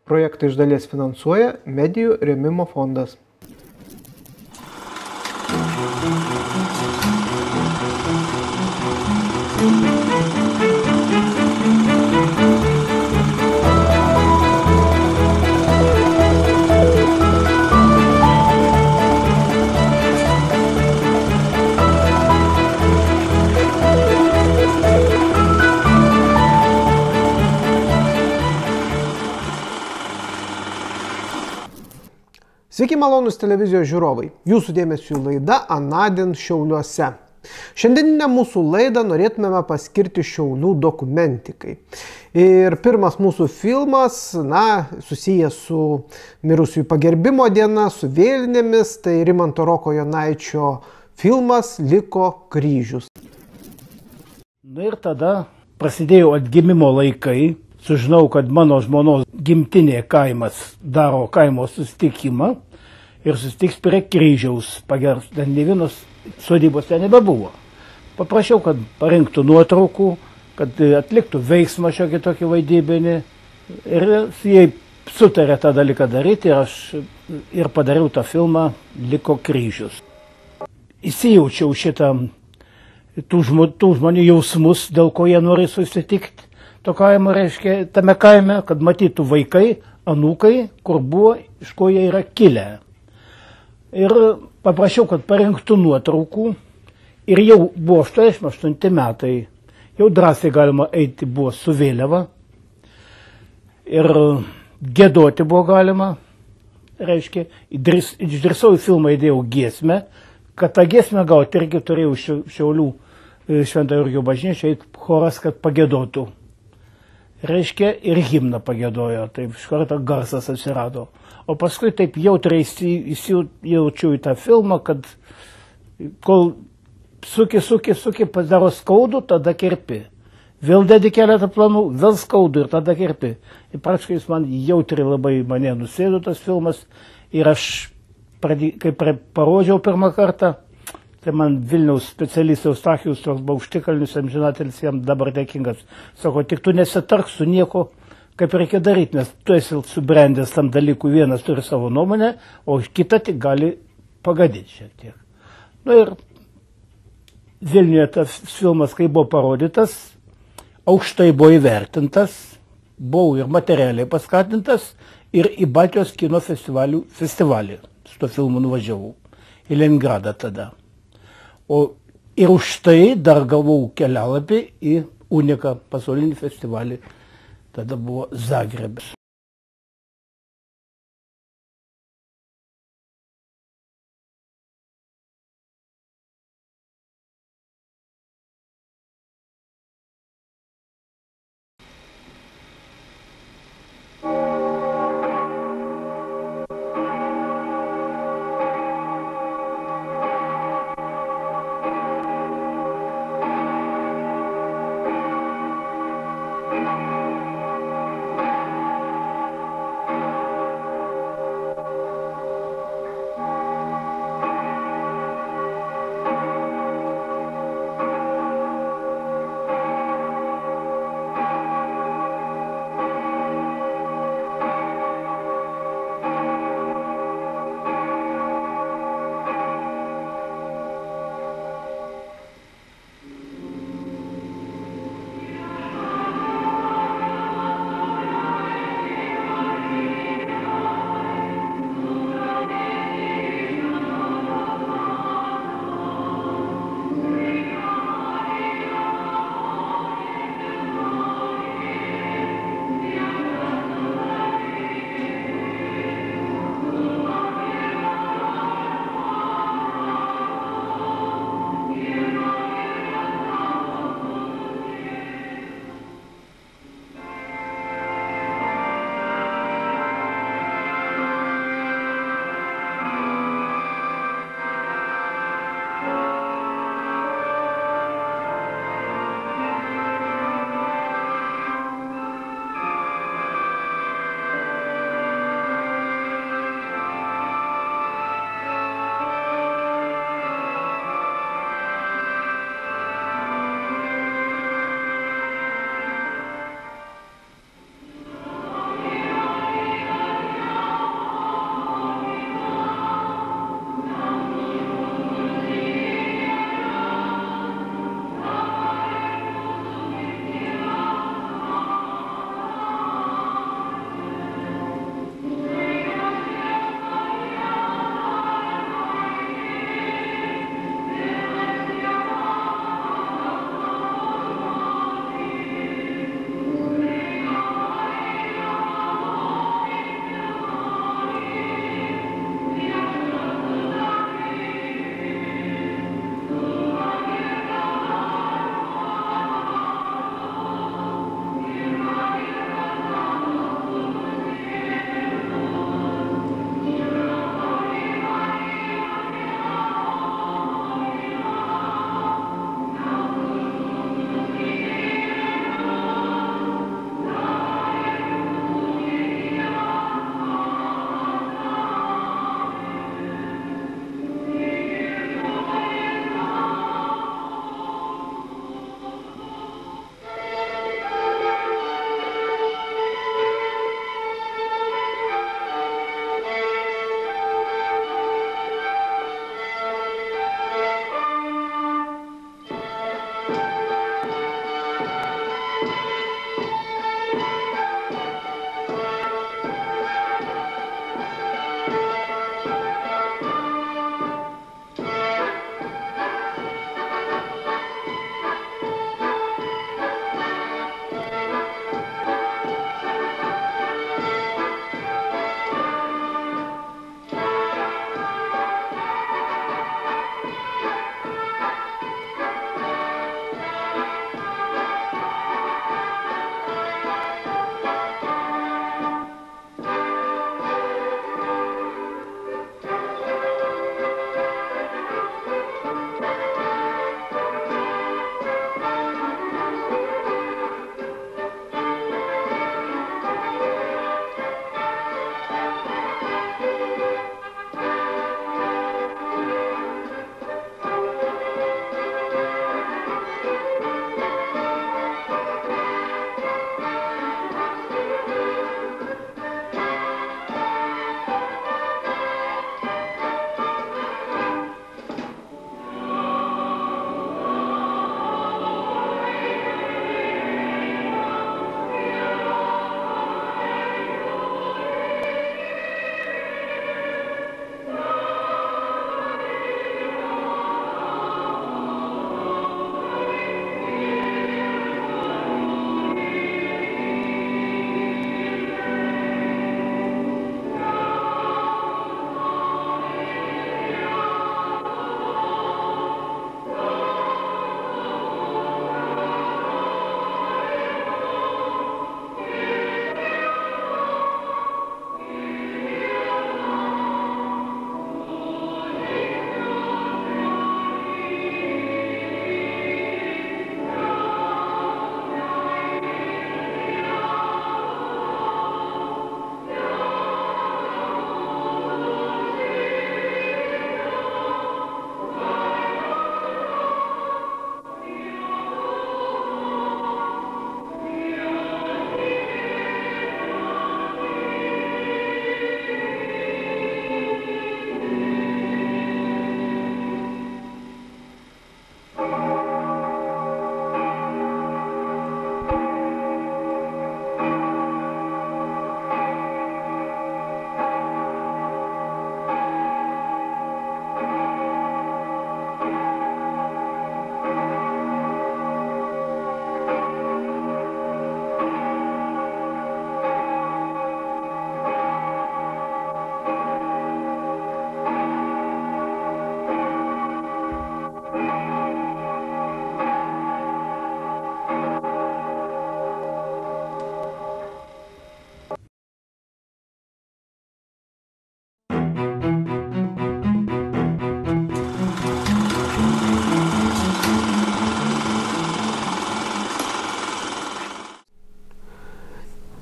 Projektą iš dalies finansuoja Medijų rėmimo fondas. Sveiki malonūs televizijos žiūrovai. Jūsų dėmesiu laida Anadien Šiauliuose. Šiandieninę mūsų laidą norėtumėme paskirti Šiaulių dokumentikai. Ir pirmas mūsų filmas, susijęs su mirusiųjų pagerbimo diena, su vėlinėmis, tai Rimanto Roko Jonaičio filmas Liko kryžius. Ir tada prasidėjo atgimimo laikai. Sužinau, kad mano žmonos gimtinė kaimas daro kaimo susitikimą ir susitiks prie kryžiaus pagerbs. Ten ne vienos sodybos ten nebebuvo. Paprašiau, kad parinktų nuotraukų, kad atliktų veiksmą šiokį tokį vaidybinį. Ir jie sutarė tą dalyką daryti ir aš ir padariau tą filmą Liko kryžius. Įsijaučiau šitą tų žmonių jausmus, dėl ko jie nori susitikti. To kaimo reiškia tame kaime, kad matytų vaikai, anūkai, kur buvo, iš ko jie yra kilę. Ir paprašiau, kad parinktų nuotraukų. Ir jau buvo 88 metai. Jau drąsiai galima eiti buvo su vėliava. Ir giedoti buvo galima. Reiškia, išdrįsau į filmą įdėjau giesmę. Kad tą giesmę gauti irgi turėjau Šiaulių Švento Jurgio bažnyčiai choras, kad pagiedotų. Reiškia, ir himną pagiedojo, taip iš karto garsas atsirado. O paskui taip jautriai įsijaučiau į tą filmą, kad kol suki, pasidaro skaudu, tada kerpi. Vėl dedi keletą planų, vėl skaudu ir tada kerpi. Ir praktiškai jis man jautriai labai mane nusėdo tas filmas. Ir aš, kai parodžiau pirmą kartą, tai man Vilniaus specialistas Eustachijus toks Baukštikalnis, amžinatelis, jam dabar dėkingas. Sako, tik tu nesitark su nieko, kaip reikia daryti, nes tu esi subrendęs tam dalykui, vienas turi savo nuomonę, o kita tik gali pagadinti šiek tiek. Ir Vilniuje tas filmas, kai buvo parodytas, aukštai buvo įvertintas, buvau ir materialiai paskatintas, ir į Baltijos kino festivalį su to filmu nuvažiavau, į Leningradą tada. Ir už tai dar gavau kelialapį į Uniką pasaulinį festivalį. Tada buvo Zagrebas.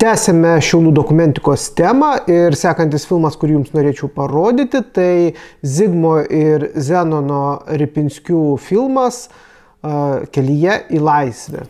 Tęsime Šiaulių dokumentikos temą ir sekantis filmas, kurį jums norėčiau parodyti, tai Zigmo ir Zenono Ripinskių filmas Kelyje į laisvę.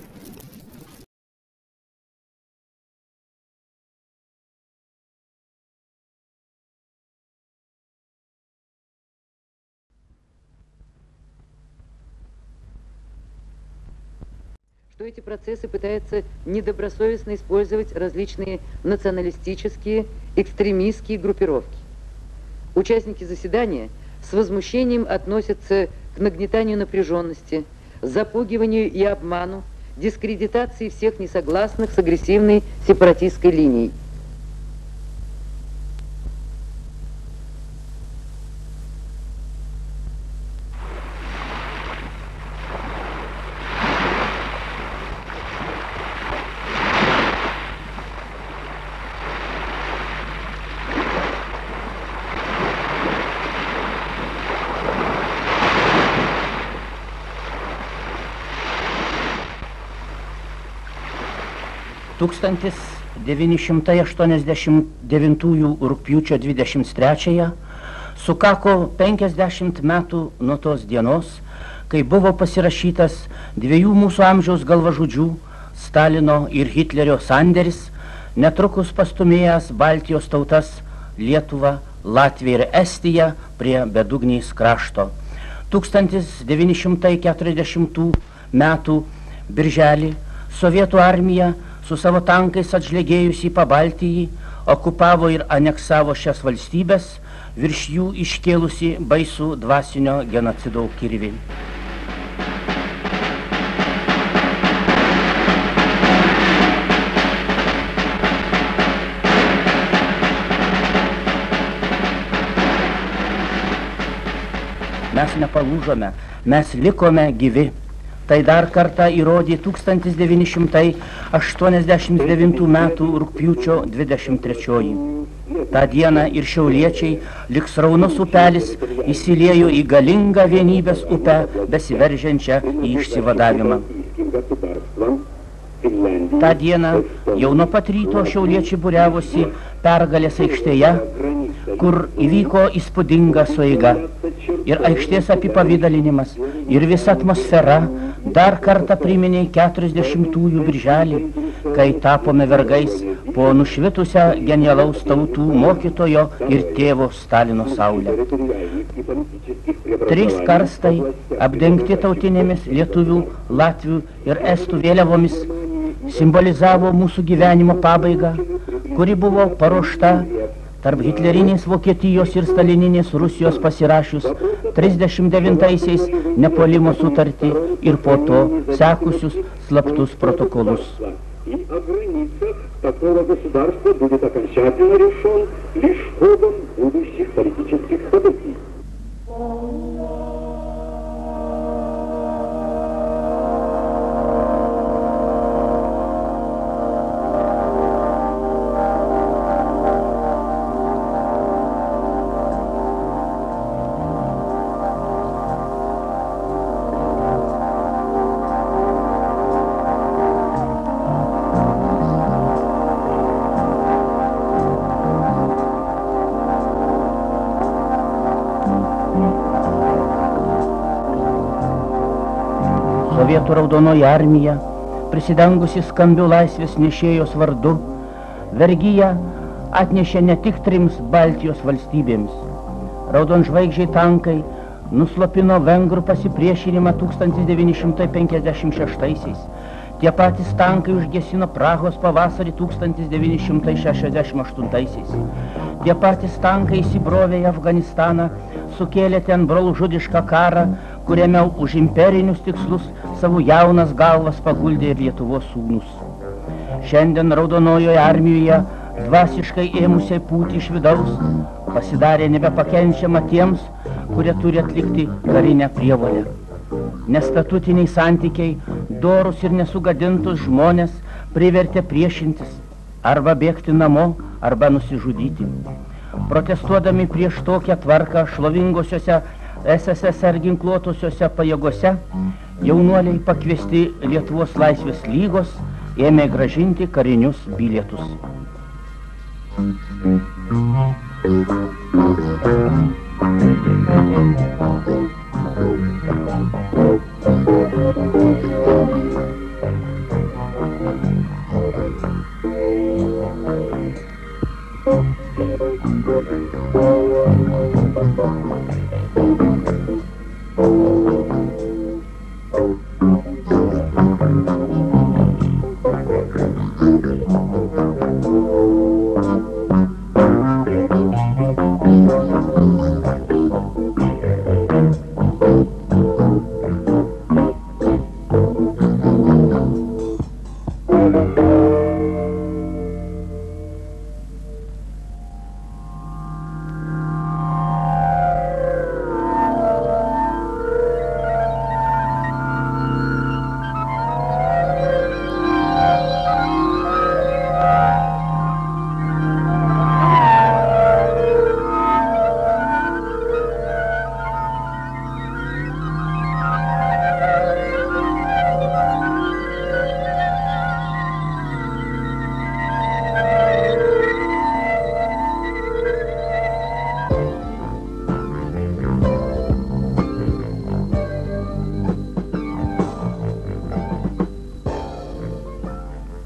Что эти процессы пытаются недобросовестно использовать различные националистические, экстремистские группировки. Участники заседания с возмущением относятся к нагнетанию напряженности, запугиванию и обману, дискредитации всех несогласных с агрессивной сепаратистской линией. Tūkstantis 989 rugpjūčio 23 sukako 50 metų nuo tos dienos, kai buvo pasirašytas dviejų mūsų amžiaus galvažudžių Stalino ir Hitlerio sandėris, netrukus pastumėjęs Baltijos tautas Lietuvą, Latviją ir Estiją prie bedugnės krašto. 1940 metų birželį Sovietų armija su savo tankais atžlegėjusi į Pabaltijį, okupavo ir aneksavo šias valstybės, virš jų iškėlusi baisų dvasinio genocido kirvį. Mes nepalūžome, mes likome gyvi. Tai dar kartą įrodė 1989 metų rugpjūčio 23. Ta diena ir šiauliečiai, lyg sraunus upelis, įsiliejo į galingą vienybės upę, besiveržiančią į išsivadavimą. Ta diena jau nuo pat ryto šiauliečiai būriavosi Pergalės aikštėje, kur įvyko įspūdinga sueiga. Ir aikštės apipavydalinimas, ir visa atmosfera dar kartą priminė 40-ųjų birželį, kai tapome vergais po nušvitusią genialaus tautų mokytojo ir tėvo Stalino saulę. 3 karstai, apdengti tautinėmis lietuvių, latvių ir estų vėliavomis, simbolizavo mūsų gyvenimo pabaigą, kuri buvo paruošta tarp hitlerinės Vokietijos ir stalininės Rusijos pasirašius 39-aisiais nepuolimo sutartį ir po to sekusius slaptus protokolus. И о границах такого государства будет окончательно решен лишь ходом будущих политических событий. Sovietų raudonoji armija, prisidengusi skambių laisvės nešėjos vardu, vergiją atnešė ne tik 3 Baltijos valstybėms. Raudonžvaigždžiai tankai nuslopino vengrų pasipriešinimą 1956-aisiais. Tie patys tankai užgesino Prahos pavasarį 1968-aisiais. Tie patys tankai įsibrovė į Afganistaną, sukėlė ten brolžudišką karą, kuriame už imperinius tikslus savo jaunas galvas paguldė ir Lietuvos sūnus. Šiandien raudonojoje armijoje dvasiškai ėmusiai pūti iš vidaus pasidarė nebepakenčiama tiems, kurie turi atlikti karinę prievolę. Nestatutiniai santykiai, dorus ir nesugadintus žmonės privertė priešintis, arba bėgti namo, arba nusižudyti. Protestuodami prieš tokią tvarką šlovingosiuose SSSR ginkluotosiuose pajėgose, jaunuoliai pakviesti Lietuvos laisvės lygos ėmė grąžinti karinius bilietus.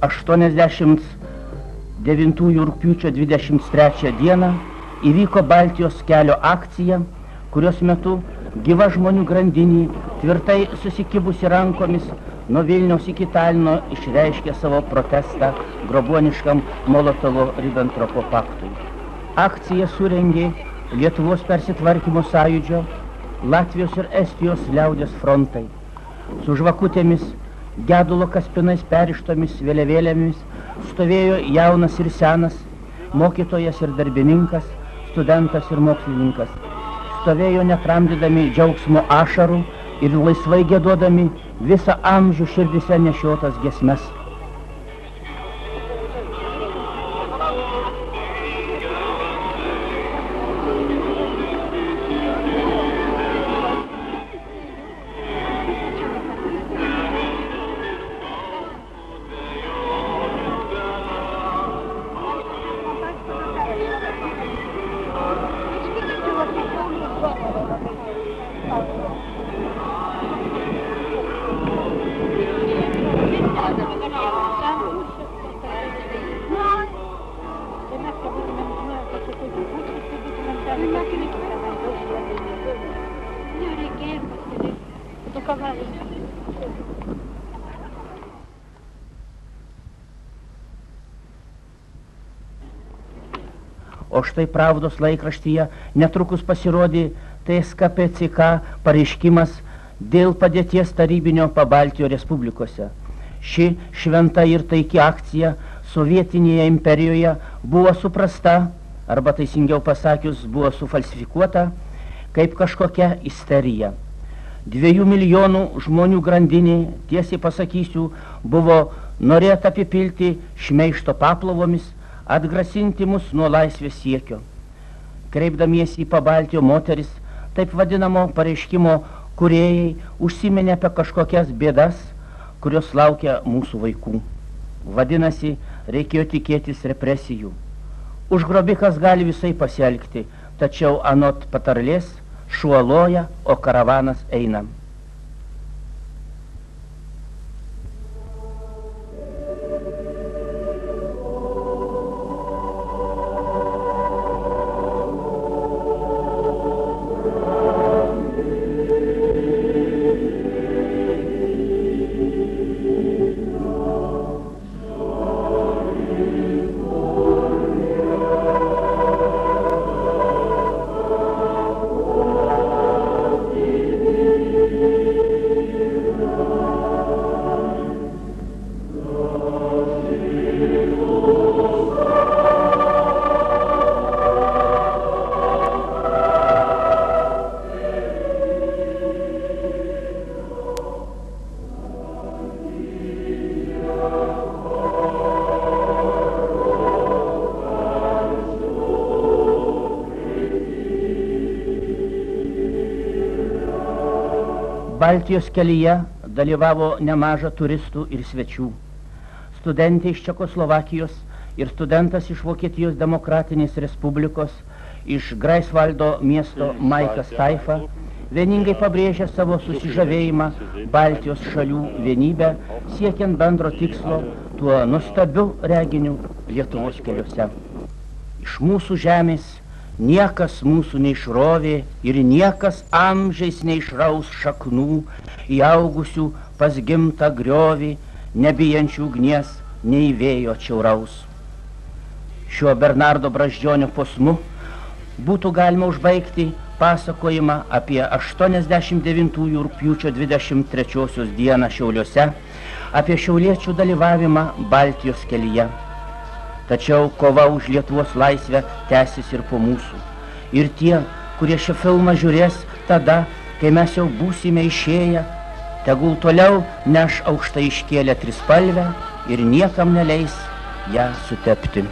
Aštuoniasdešimt 9 rugpjūčio 23 dieną įvyko Baltijos kelio akcija, kurios metu gyva žmonių grandinė, tvirtai susikibusi rankomis nuo Vilniaus iki Talino, išreiškė savo protestą grobuoniškam Molotovo-Ribentropo paktui. Akciją surengė Lietuvos persitvarkymo sąjūdžio, Latvijos ir Estijos liaudės frontai. Su žvakutėmis, gedulo kaspinais perištomis vėliavėlėmis stovėjo jaunas ir senas, mokytojas ir darbininkas, studentas ir mokslininkas. Stovėjo netramdydami džiaugsmo ašarų ir laisvai giedodami visą amžių širdise nešiotas giesmes. O štai Pravdos laikraštyje netrukus pasirodė TSKP-CK pareiškimas dėl padėties tarybinio Pabaltijo Respublikose. Ši šventa ir taiki akcija sovietinėje imperijoje buvo suprasta, arba teisingiau pasakius, buvo sufalsifikuota, kaip kažkokia isterija. 2 milijonų žmonių grandinė, tiesiai pasakysiu, buvo norėta apipilti šmeižto paplavomis, atgrasinti mus nuo laisvės siekio. Kreipdamiesi į Pabaltijo moteris, taip vadinamo pareiškimo kūrėjai užsiminė apie kažkokias bėdas, kurios laukia mūsų vaikų. Vadinasi, reikėjo tikėtis represijų. Užgrobikas gali visai pasielgti, tačiau anot patarlės šuo loja, o karavanas eina. Baltijos kelyje dalyvavo nemaža turistų ir svečių. studentė iš Čekoslovakijos ir studentas iš Vokietijos demokratinės respublikos, iš Greifswaldo miesto Maikas Taifa, vieningai pabrėžia savo susižavėjimą Baltijos šalių vienybę, siekiant bendro tikslo tuo nuostabiu reginiu Lietuvos keliuose. Iš mūsų žemės niekas mūsų neišrovė ir niekas amžiais neišraus šaknų, įaugusių pas gimtą griovį, nebijančių ugnies, nei vėjo čiauraus. Šiuo Bernardo Brazdžionio posmu būtų galima užbaigti pasakojimą apie 89 rugpjūčio 23 dieną Šiauliuose, apie šiauliečių dalyvavimą Baltijos kelyje. Tačiau kova už Lietuvos laisvę tęsis ir po mūsų. Ir tie, kurie šią filmą žiūrės tada, kai mes jau būsime išėję, tegul toliau neš aukštai iškėlę trispalvę ir niekam neleis ją sutepti.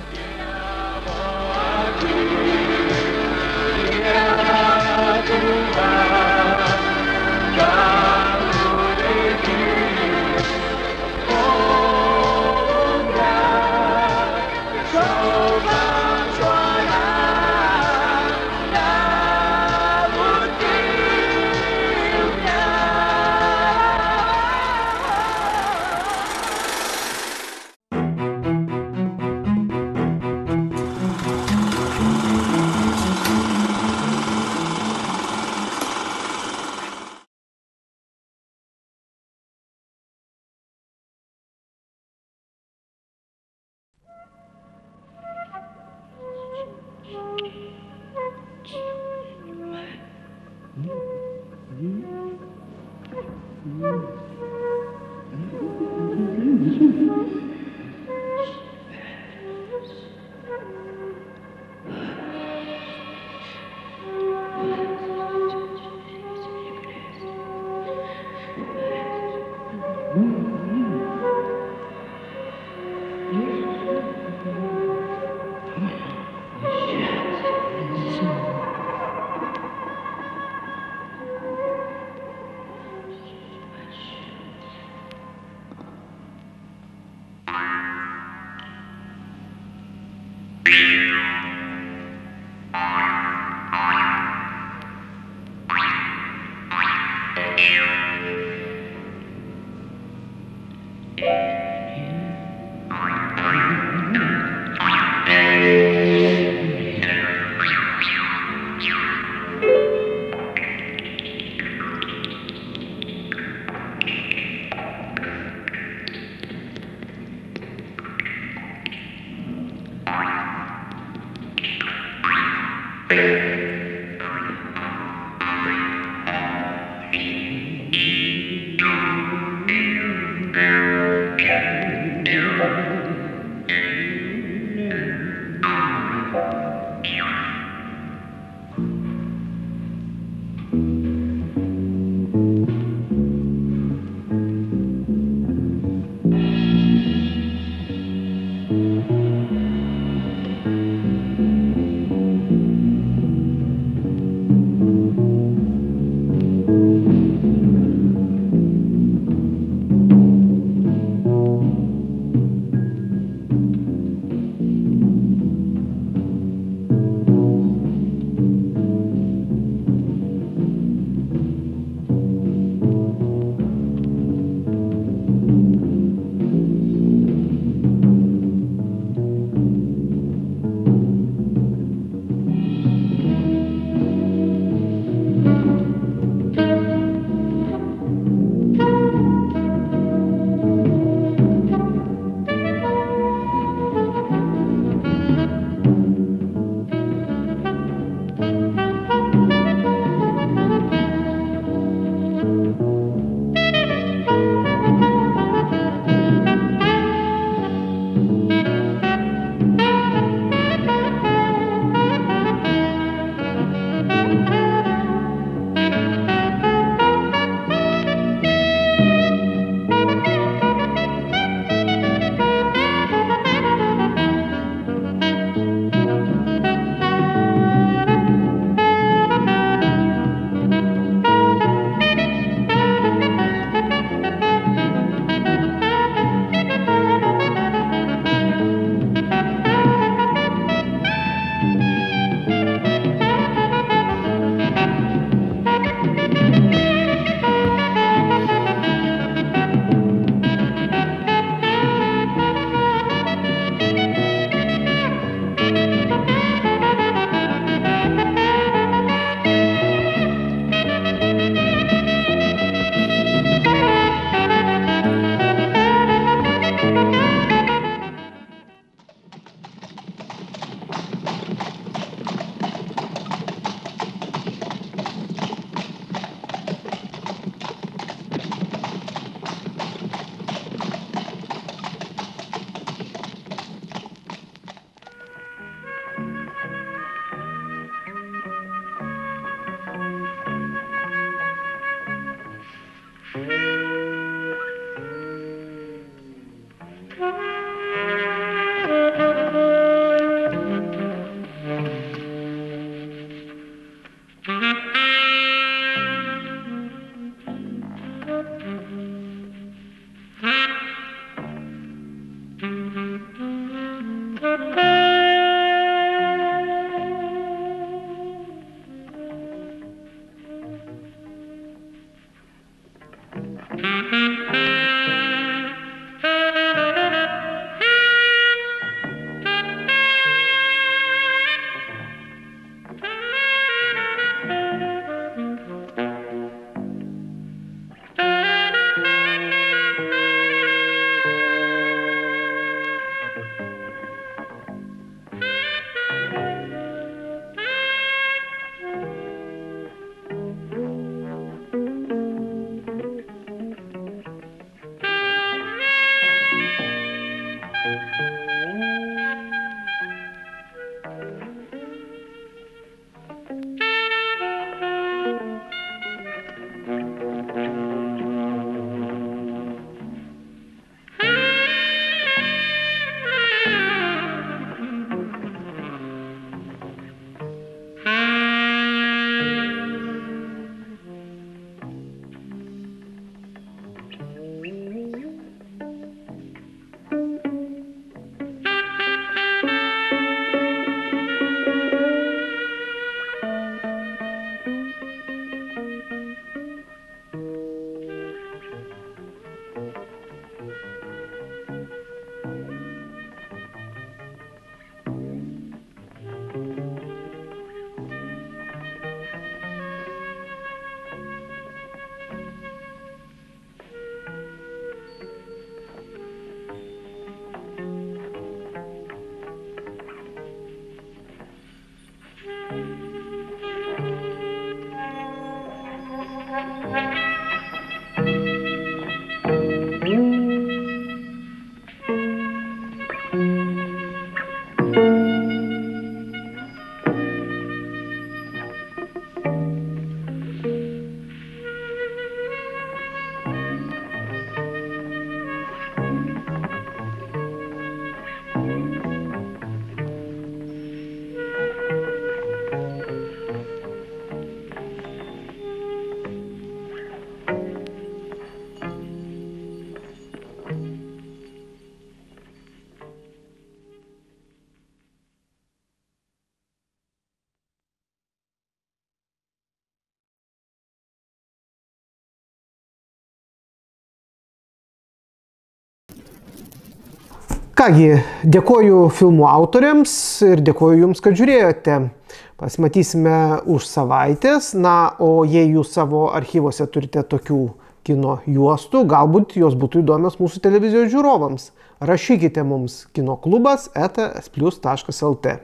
Kągi, dėkoju filmų autoriams ir dėkoju Jums, kad žiūrėjote. Pasimatysime už savaitės. Na, o jei Jūs savo archyvose turite tokių kino juostų, galbūt jos būtų įdomios mūsų televizijos žiūrovams. Rašykite mums kinoklubas@splius.lt.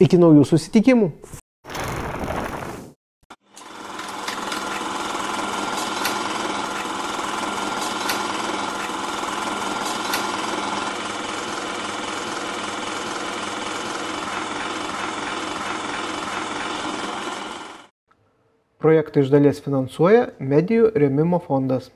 Iki naujų susitikimų. Projektą iš dalies finansuoja Medijų rėmimo fondas.